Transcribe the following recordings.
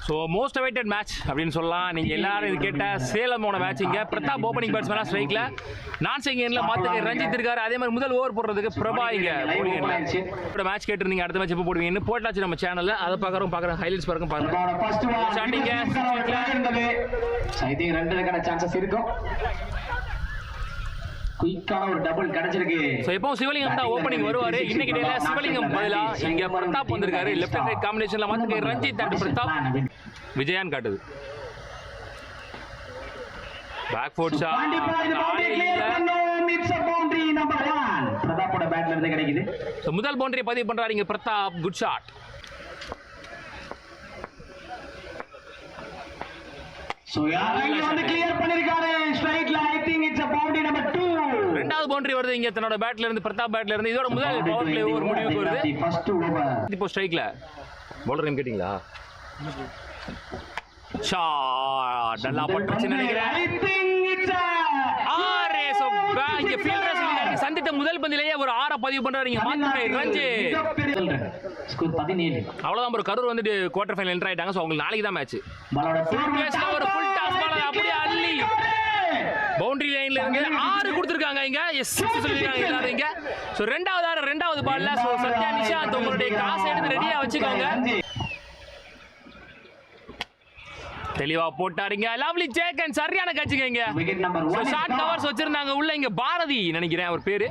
So most awaited match அப்படின்னு சொல்லலாம். நீங்கள் எல்லாரும் இது கேட்ட சேலமோட மேட்ச். இங்கே பிரதாப் ஓப்பனிங் பேட்ஸ்மேனாக ஸ்ட்ரைக்கில், நான் செகண்டில் மாற்றுக்கு ரஞ்சித் இருக்காரு. அதே மாதிரி முதல் ஓவர் போடுறதுக்கு பிரபா இங்கே மேட்ச் கேட்டுருந்தீங்க. அடுத்த மேட்ச் எப்போ போடுவீங்கன்னு போட்டாச்சு நம்ம சேனலில். அதை பார்க்குறோம் ஹைலைட்ஸ் பாருங்க. குயிக்கான ஒரு டபுள் கிடைச்சிருக்கு. சோ இப்போ சிவலிங்கம் தான் ஓபனிங் வருவாரு. இன்னைக்கு டேல சிவலிங்கம் பதிலா இங்க பிரதாப் வந்திருக்காரு. லெஃப்ட் அண்ட் ரைட் காம்பினேஷன்ல வந்து ரஞ்சித் அண்ட் பிரதாப் விஜயான் காட்டுது. பேக் ஃபுட் ஷாட் நம்பர் 1 பிரதாப்போட பேட்ல இருந்து கிடைக்குது. சோ முதல் பவுண்டரி பதிவு பண்றாரு இங்க பிரதாப். Good shot. சோ யாரையும் வந்து கிளியர் பண்ணிருக்காரு ஸ்ட்ரைட்ல. I think it's a boundary number 2. ரெண்டாவது பவுண்டரி வருது இங்க தன்னோட பேட்ல இருந்து பிரதாப் பேட்ல இருந்து. இதோட முதல் பவர் பிளே ஓவர் முடிவுக்கு வருது. ஃபர்ஸ்ட் ஓவர் இப்போ ஸ்ட்ரைக்ல பவுலர் நேம் கேட்டிங்களா? ஷாட் நல்லா பட்டுச்சு நினைக்கிறேன். ஐ திங்க் இட்ஸ் ஆரே. சோ இங்க ஃபீல்டர் சொல்லிட்டாங்க சந்தித்த முதல் பந்திலேயே ஒரு 6 பதிவு பண்றாரு இங்க மாத்துரை ரஞ்சித். ஸ்கோர் 17. அவ்வளவுதான் ப்ரோ. கரூர் வந்து குவார்டர் ஃபைனல் என்டர் ஆயிட்டாங்க. சோ உங்களுக்கு நாளைக்கு தான் மேட்ச். ஒரு ஃபுல் டாஸ் பால் அப்படியே அள்ளி பவுண்டரி லைன்ல இருந்து 6 கொடுத்திருக்காங்க இங்க. எஸ் சொல்லிருக்காங்க எல்லாரும் இங்க. சோ ரெண்டாவது பால்ல சோ சத்யா நிஷாந்த் உங்களுடைய காசை எடுத்து ரெடியா வச்சுக்கோங்க. தெளிவா போட்டாருங்க. லவ்லி ஜேக்கன் சரியான கேட்சுங்க இங்க. ஷார்ட் கவர்ஸ் வச்சிருந்தாங்க உள்ள. இங்க பாரதி நினைக்கிறேன் அவர் பேரு.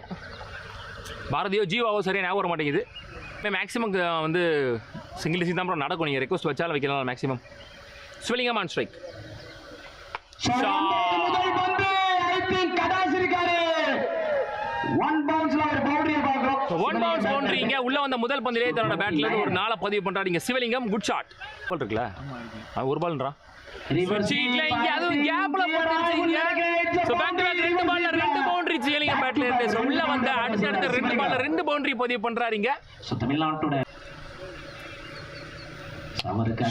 பாரதியோ ஜீவாவோ சரியா ஞாபகம் வர மாட்டேங்குது. மேக்ஸிமம் வந்து சிங்கிள் சீன் தான் நடக்கும். நீங்க ரெக்வஸ்ட் வச்சாலும் வைக்கலாம் மேக்ஸிமம். ஸ்வில்லிங்கம் ஆன் ஸ்ட்ரைக். பவுண்டரி இங்க உள்ள வந்த முதல் பந்திலே தன்னோட பேட்ல இருந்து ஒரு 4 பதிவு பண்றாரு இங்க சிவலிங்கம். Good shot. பால் இருக்குல ஒரு பால்ன்றா சீட்ல இங்க அதுவும் கேப்ல போட்டுருச்சீங்க. சோ பேக் டு பேக் 2 பால்ல 2 பவுண்டரி சிவலிங்கம் பேட்ல இருந்து. சோ உள்ள வந்த அடுத்த 2 பால்ல 2 பவுண்டரி பதிவு பண்றாரு இங்க. சோ தமிழ்நாட்டோட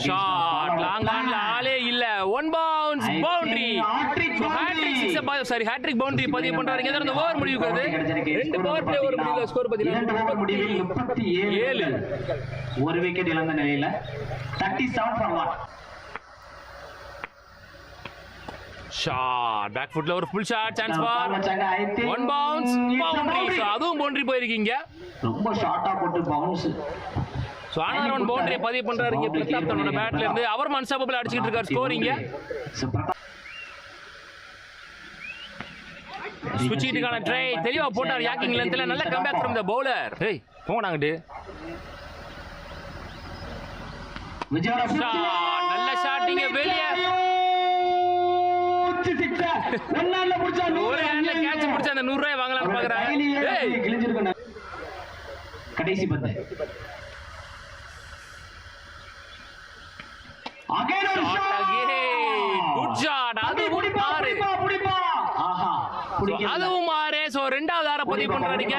ஷாட் லாங் ஆன்ல ஆளே இல்ல. 1 பவுன்ஸ் பவுண்டரி. ஹேட்ரிக் பவுண்டரி பதிவு பண்றாரு இங்க. இந்த ஓவர் முடிவுக்கு வருது. 2 பவர் பிளே ஓவர் முடிவுல ஸ்கோர் பாத்தீங்கன்னா 37. ஒரு விக்கெட் இழந்த நிலையில 37 for 1. ஷாட் பேக் ஃபுட்ல ஒரு full shot chance for 1 bounce boundary. So அதுவும் பவுண்டரி போயிருக்கீங்க. ரொம்ப ஷார்ட்டா போட்டு பவுன்ஸ். சோ ஆனதர் 1 பவுண்டரி பதிவு பண்றாரு இங்க பிரதாப் தன்னோட பேட்ல இருந்து. அவர் அன்ஸ்டாப்பபிள் அடிச்சிட்டு இருக்காரு ஸ்கோர் இங்க. சுவிட்சிட்டுக்கான ட்ரை தெளிவா போட்டார் யாக்கிங் லென்த்ல. நல்ல கம்பேக் ஃப்ரம் தி பவுலர். ஏய் போங்கடாங்கட்டு. நல்ல ஷாட் இங்க வெளிய. ஒரு ஹேண்ட்ல கேட்ச் பிடிச்ச அந்த 100 ரூபாய் வாங்கலாம்னு பாக்குறாங்க. ஏய் கிழிஞ்சிருக்கணும். கடைசி பந்து. அகைன் ஒரு ஷாட். Good shot. அது புடிப்பா. ஆஹா அதுவும் மாறே. சோ ரெண்டாவது ஆற பதிவு பண்றாங்க.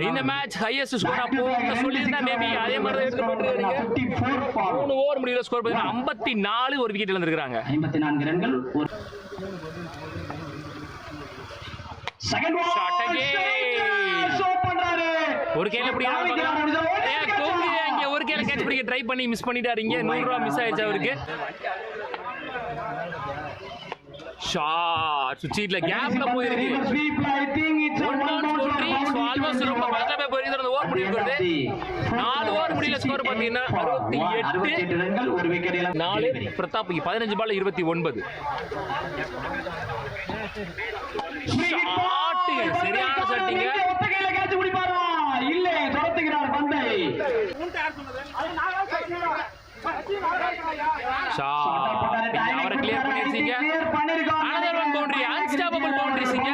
இந்த மேட்ச் ஹையஸ்ட் ஸ்கோர் அப்போ சொல்லிருந்தா மேபி அதே மாதிரி தான் எடுத்து பண்றாங்க. 3 ஓவர் முடிவுல ஸ்கோர் பண்ணி 54 ஒரு விக்கெட் இழந்திருக்காங்க. 54 ரன்கள். Second shot again. ஷோ பண்றாரு. ஒரு கேல பிடிக்கிறாரு. கோஹ்லி இங்க ஒரு கேல கேட்ச் பிடிக்க ட்ரை பண்ணி மிஸ் பண்ணிட்டாரு இங்க. 100 ரூபாய் மிஸ் ஆயிடுச்சு அவருக்கு. ஷாட் சுவிட்சிட்ல கேப்ல போயிருக்கு. 1 பவுண்டரி. சோ ஆல்மோஸ்ட் ரொம்ப பக்கத்துல போய் போயிருக்கு. அந்த ஓவர் முடிவுக்கு வருது. 4 ஓவர் முடிவுல ஸ்கோர் பாத்தீங்கன்னா 68 ரன்கள். ஒரு விக்கெட் இழந்த 4. பிரதாப் 15 பால் 29. ஷாட் சரியான ஷாட்டிங்க. ஒத்தகையில கேட்ச் பிடிப்பாரா? இல்ல துரத்துகிறார் பந்தை. ஷாட் அவரை கிளியர் பண்ணிருச்சீங்க. Another 1 boundary. அன்ஸ்டாப்பபிள் பவுண்டரிஸ் இங்க.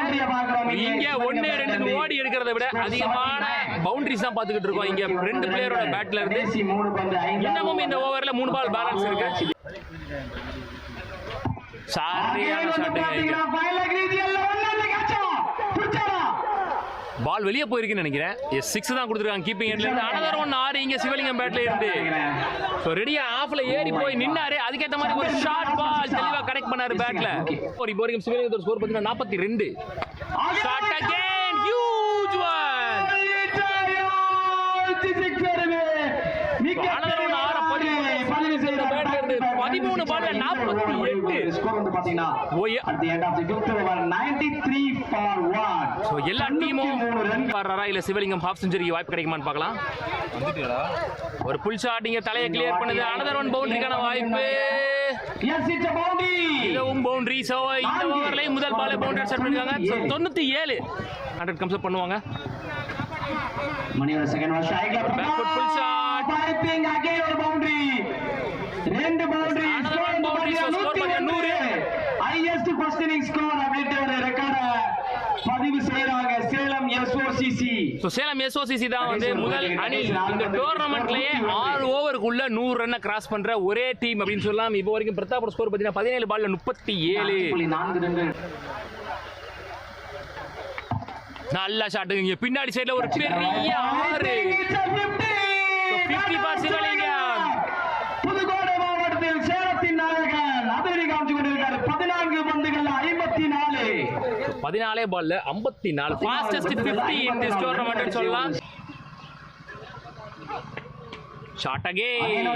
இங்க 1 2 ஓடி எடுக்கிறத விட அதிகமான பவுண்டரிஸ் தான் பாத்துக்கிட்டு இருக்கோம் இங்க 2 பிளேயரோட பேட்ல இருந்து. இன்னமும் இந்த ஓவர்ல 3 பால் பேலன்ஸ் இருக்கு. சரியான ஷாட்டுங்க. பால் வெளியே போயிருக்குன்னு நினைக்கிறேன். 6 தான் கொடுத்துருக்காங்க கீப்பிங் எண்ட்ல இருந்து. அனதர் 1 6 இங்க சிவலிங்கம் பேட்ல இருந்து. சோ ரெடியா ஆஃப்ல ஏறி போய் நின்னாரு. அதுக்கேத்த மாதிரி ஒரு ஷார்ட் பால் தெளிவா கனெக்ட் பண்ணாரு பேட்ல. ஒரு போரிங் சிவலிங்கத்தோட ஸ்கோர் பாத்தீங்கன்னா 42. Shot again huge one. Another 1 6 பதிவு செய்த பேட்ல இருந்து 13 பால்ல 48. ஸ்கோர் வந்து பாத்தீங்கன்னா ஓய். at the end of the 5th over 93 for 1. So எல்லா டீமும் வர்றாரா இல்ல சிவலிங்கம் ஹாஃப் செஞ்சுரிக்கு வாய்ப்பு கிடைக்குமான்னு பார்க்கலாம். ஒரு புல் ஷாட் இங்க தலையை கிளியர் பண்ணுது. another one பவுண்டரிக்கான வாய்ப்பு. Yes, it's a boundary. இதுவும் பவுண்டரி. சோ இந்த ஓவர்ல முதல் பால்ல பவுண்டரி செட் பண்ணிருக்காங்க. 97 100 கம்ஸ் பண்ணுவாங்க. மணியோட செகண்ட் வாஷ் ஆயிக்கல. Back foot full shot. Piping again ஒரு பவுண்டரி. ரெண்டு boundary. Another one boundary. So score பண்ண 100. ஹையஸ்ட் ஃபர்ஸ்ட் ஸ்கோர் அப்படின்ற ஒரு ரெக்கார்ட பதிவு செய்றாங்க Salem SOCC. So Salem SOCC தான் வந்து முதல் அணி இந்த டோர்னமெண்ட்லயே 6 ஓவருக்குள்ள 100 ரன்னை கிராஸ் பண்ற ஒரே டீம் அப்படின்னு சொல்லலாம். இப்போ வரைக்கும் பிரதாப் ஸ்கோர் பாத்தீங்கன்னா 17 பால்ல 37. 4 ரன்கள். நல்ல ஷாட் இங்க பின்னாடி சைடுல ஒரு பெரிய 6. 50 பார் சிவலிங்கம். புதுக்கோட்டை மாவட்டத்தில் சேலத்தின் நாயகன் அதிரடி காமிச்சு கொண்டிருக்காரு. 14 பந்துகள்ல 54. 14 பால்ல 54. ஃபாஸ்டஸ்ட் 50 இன் திஸ் டோர்னமெண்ட் சொல்லலாம். Shot again.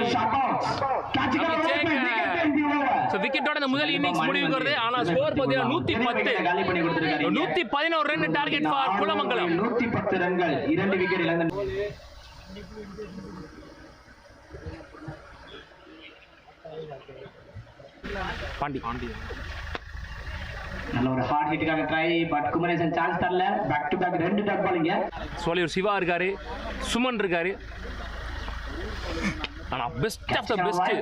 சோ விக்கெட்டோட இந்த முதல் இன்னிங்ஸ் முடிவுக்கு வருது. ஆனா ஸ்கோர் பாத்தீங்கன்னா 110. 111 ரன் டார்கெட் ஃபார் குலமங்கலம். 110 ரன்கள் 2 விக்கெட் இழந்த பாண்டி. நல்ல ஒரு ஹார்ட் ஹிட்டுக்காக ட்ரை பட் குமரேசன் சான்ஸ் தரல. Back to back 2 dot ball இங்க. சோலியூர் சிவா இருக்காரு, சுமன் இருக்காரு. ஆனா best of the best,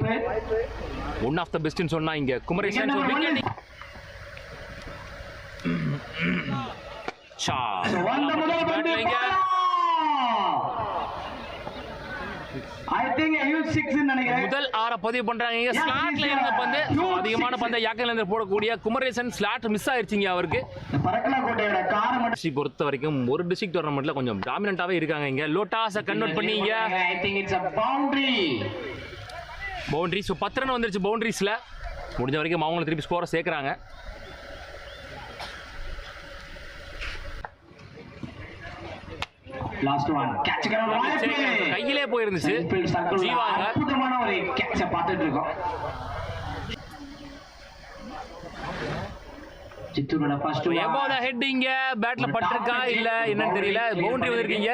one of the பெஸ்ட்னு சொன்னா இங்க குமரேசன். விக்கெட் ஷாட் வந்த முதல் பந்து I think a huge 6 ன்னு நினைக்கிறேன். முதல் 6 பதிவு பண்றாங்க. ஸ்லாட்ல இருந்த பந்து அதிகமான பந்தை யாக்கல இருந்து போடக்கூடிய குமரேசன் ஸ்லாட் மிஸ் ஆயிருச்சுங்க அவருக்கு. பரக்கலா கோட்டையோட காரணம் பொறுத்த வரைக்கும் ஒரு டிஸ்ட்ரிக்ட் டோர்னமெண்ட்ல கொஞ்சம் டாமினன்ட்டாவே இருக்காங்க. இங்க லோட்டாஸ கன்வெர்ட் பண்ணீங்க. I think it's a boundary. Boundary. So 10 run வந்துருச்சு பவுண்டரிஸ்ல. முடிஞ்ச வரைக்கும் அவங்க திருப்பி ஸ்கோரை சேர்க்கறாங்க. லாஸ்ட் ஒன் கேட்ச் கையிலே போயிருந்துச்சு. ஜீவாங்க அற்புதமான ஒரு கேட்ச பார்த்துட்டு இருக்கோம். சித்தூரோட ஃபர்ஸ்ட் எபோத ஹெட்டிங்க பேட்ல பட்டிருக்கா இல்ல என்னன்னு தெரியல. பவுண்டரி வந்திருக்கீங்க.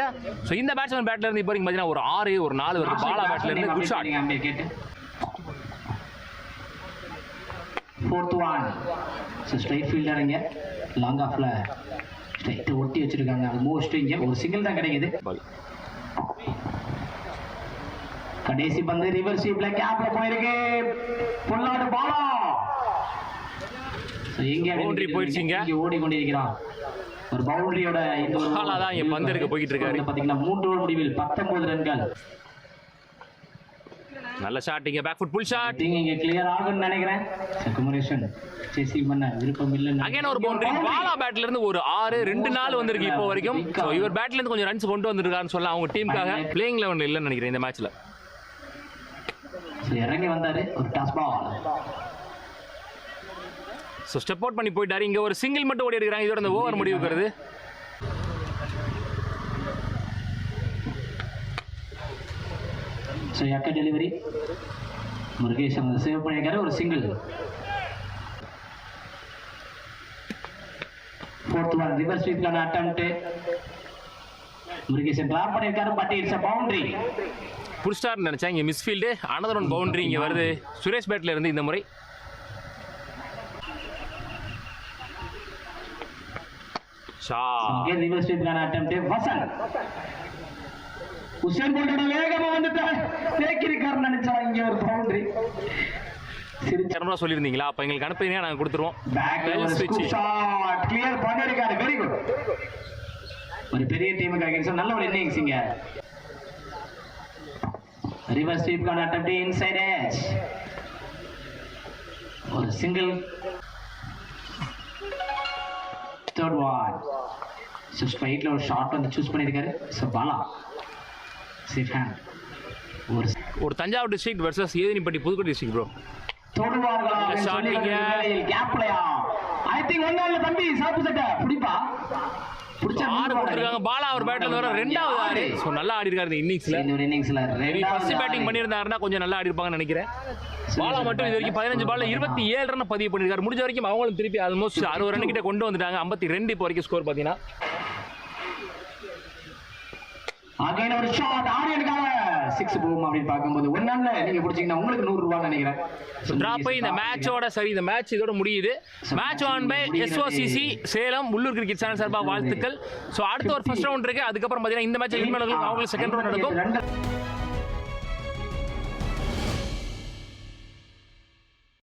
சோ இந்த பேட்ஸ்மேன் பேட்ல இருந்து இப்போ பாத்தீங்கன்னா ஒரு 6 ஒரு 4 வருது. பாலா பேட்ல இருந்து good shot. Fourth one. So straight ஃபீல்டர்ங்க லாங் ஆஃப்ல ஸ்ட்ரைட் ஒட்டி வச்சிருக்காங்க. ஆல்மோஸ்ட் இங்க ஒரு சிங்கிள் தான் கிடைக்குது. கடைசி பந்து ரிவர்ஸ் ஸ்வீப்ல கேப்ல போயிருக்கு. பொல்லாடு பாலா. சோ எங்க பவுண்டரி போயிடுச்சுங்க. இங்க ஓடி கொண்டிருக்கிறான். ஒரு பவுண்டரியோட இந்த ஒரு பாலா தான் இங்க பந்து எடுக்க போயிட்டு இருக்காரு. பாத்தீங்கன்னா 3 ஓவர் முடிவில் 19 ரன்கள். நல்ல ஷாட் இங்க பேக் ஃபுட் புல் ஷாட். இங்க கிளியர் ஆகும்னு நினைக்கிறேன். குமரேசன் சேசிங் பண்ண விருப்பம் இல்ல. அகைன் ஒரு பவுண்டரி. பாலா பேட்ல இருந்து ஒரு 6 2 4 வந்திருக்கு இப்போ வரைக்கும். சோ இவர் பேட்ல இருந்து கொஞ்சம் ரன்ஸ் கொண்டு வந்திருக்காருன்னு சொல்லலாம் அவங்க டீமுக்காக. பிளேயிங் 11 இல்லன்னு நினைக்கிறேன் இந்த மேட்ச்ல. சோ இறங்கி வந்தாரு ஒரு toss ball. So step out பண்ணி போயிட்டாரு. இங்க ஒரு சிங்கிள் மட்டும் ஓடி இருக்காங்க. இதோட இந்த ஓவர் முடிவுக்கு வருது. சோ யாக்க டெலிவரி முருகேசன் சேவ் பண்ணிருக்காரு. ஒரு சிங்கிள். ஃபோர்த் ஒன் ரிவர்ஸ் ஸ்வீப்கான அட்டெம்ப்ட். முருகேசன் டிராப் பண்ணிருக்காரு. But it's a boundary. புல் ஸ்டார் நினைச்சா இங்க misfield. Another one boundary இங்க வருது சுரேஷ் பேட்ல இருந்து இந்த முறை. ஷாட் ரிவர்ஸ் ஸ்வீப்கான அட்டெம்ப்ட். வசன் உசேன் போல்ட்டோட வேகமா வந்துட்டு தேக்கிருக்காரு நினைச்சா இங்க ஒரு பவுண்டரி. சிரிச்சரமா சொல்லிருந்தீங்களா? அப்ப எங்களுக்கு அனுப்புறீங்க நாங்க கொடுத்துருவோம். பேக் ஸ்விட்ச் ஷாட் கிளியர் பண்ணிருக்காரு. Very good. ஒரு பெரிய டீமுக்கு அகைன்ஸ்ட் நல்ல ஒரு இன்னிங்ஸ் இங்க. ரிவர்ஸ் ஸ்வீப்கான அட்டெம்ப்ட் இன்சைட் எட்ஜ். ஒரு சிங்கிள். Third one. சோ ஸ்ட்ரைட்ல ஒரு ஷாட் வந்து சூஸ் பண்ணிருக்காரு. So Bala safe hand. ஒரு தஞ்சாவூர் டிஸ்ட்ரிக்ட் வெர்சஸ் ஏதினிப்பட்டி புதுக்கோட்டை டிஸ்ட்ரிக்ட் ப்ரோ. தொடுவார்களா ஷாட்டிங்க கேப்லயா? ஐ திங்க் ஒண்ணால தம்பி சாப்பு சட்ட புடிப்பா. 6 கொடுத்துருக்காங்க. பாலா அவர் பேட்ல இருந்து வர 2வது 6. ஸோ நல்லா ஆடி இருக்காரு இந்த இன்னிங்ஸ்ல. இந்த ஒரு இன்னிங்ஸ்ல ஃபர்ஸ்ட் பேட்டிங் பண்ணியிருந்தாருன்னா கொஞ்சம் நல்லா ஆடி இருப்பாங்கன்னு நினைக்கிறேன். பாலா மட்டும் இது வரைக்கும் 15 பால்ல 27 ரன் பதிவு பண்ணிருக்காரு. முடிஞ்ச வரைக்கும் அவங்களும் திருப்பி ஆல்மோஸ்ட் 60 ரன் கிட்ட கொண்டு வந்துட்டாங்க. 52 இப்போ வரைக்கும் ஸ்கோர் பாத்தீங்கன்னா. அகைன் ஒரு ஷாட் ஆரியனுக்காக 6 போகும் அப்படின்னு பார்க்கும்போது ஒன்னால நீங்க பிடிச்சீங்கன்னா உங்களுக்கு 100 ரூபாய் நினைக்கிறேன். டிராப் இந்த மேட்சோட சரி இந்த மேட்ச் இதோட முடியுது. Match on by SOCC Salem உள்ளூர் கிரிக்கெட் சேனல் சார்பாக வாழ்த்துக்கள். ஸோ அடுத்த ஒரு ஃபர்ஸ்ட் ரவுண்ட் இருக்கு. அதுக்கப்புறம் பாத்தீங்கன்னா இந்த மேட்ச் வின் பண்ணவங்களுக்கு அவங்களுக்கு செகண்ட் ரவுண்ட் நடக்கும்.